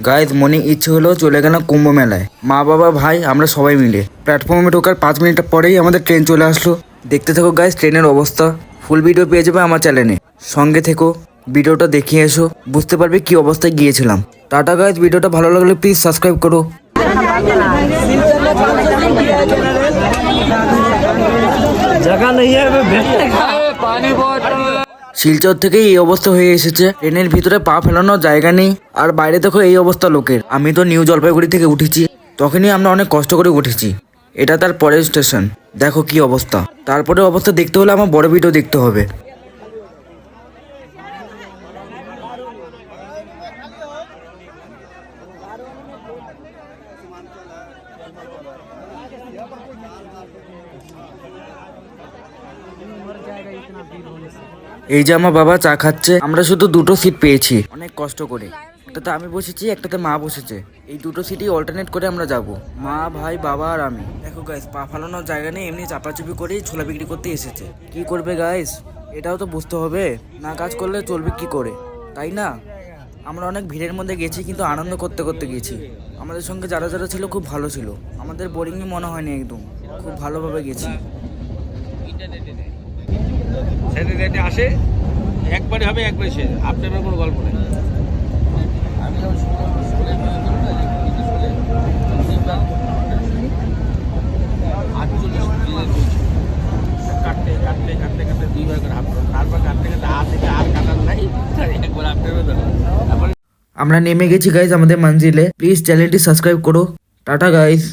Guys মনে ইচ্ছে হলো চলে গেলাম কুম্ভ মেলায়, মা বাবা ভাই আমরা সবাই মিলে। প্ল্যাটফর্মে ঢোকার 5 মিনিট পরেই আমাদের ট্রেন চলে আসলো। দেখতে থাকো গাইজ ট্রেনের অবস্থা, ফুল ভিডিও পেয়ে যাবে আমার চ্যানেলে। সঙ্গে থেকো, ভিডিওটা দেখিয়ে এসো, বুঝতে পারবে কি অবস্থায় গিয়েছিলাম। টাটা গাইজ, ভিডিওটা ভালো লাগলে প্লিজ সাবস্ক্রাইব করো। जगह नहीं है पानी बॉटल। শিলচর থেকে এই অবস্থা হয়ে এসেছে, ট্রেনের ভিতরে পা ফেলানোর জায়গা নেই। আর বাইরে দেখো এই অবস্থা লোকের। আমি তো নিউ জলপাইগুড়ি থেকে উঠেছি, তখনই আমরা অনেক কষ্ট করে উঠেছি। এটা তার পরের স্টেশন, দেখো কি অবস্থা। তারপরে অবস্থা দেখতে হলে আমার বড় ভিডিও দেখতে হবে। এই যে আমার বাবা চা খাচ্ছে, আমরা শুধু দুটো সিট পেয়েছি অনেক কষ্ট করে। একটাতে আমি বসেছি, একটাতে মা বসেছে। এই দুটো সিটই অল্টারনেট করে আমরা যাব, মা ভাই বাবা আর আমি। দেখো গাইস, পা ফালানোর জায়গা নেই, এমনি চাপাচুপি করেই ছোলা বিক্রি করতে এসেছে। কি করবে গাইস, এটাও তো বুঝতে হবে, না কাজ করলে চলবে কি করে, তাই না? আমরা অনেক ভিড়ের মধ্যে গেছি, কিন্তু আনন্দ করতে করতে গেছি। আমাদের সঙ্গে যারা যারা ছিল খুব ভালো ছিল, আমাদের বোরিংই মনে হয়নি একদম, খুব ভালোভাবে গেছি। স্যাটেলাইটে আসে একবারই হবে, একবারই শেষ। আপনার কোনো গল্প নেই। কাটতে কাটতে কাটতে কাটতে 2 বার করে হাফ, তারপর কাটতে কাটতে আর থেকে আর কাটার নাই, একবার আপনার তারপর আমরা নেমে গেছি গাইজ আমাদের মঞ্জিলে। প্লিজ চ্যানেলটি সাবস্ক্রাইব করো। Tata guys.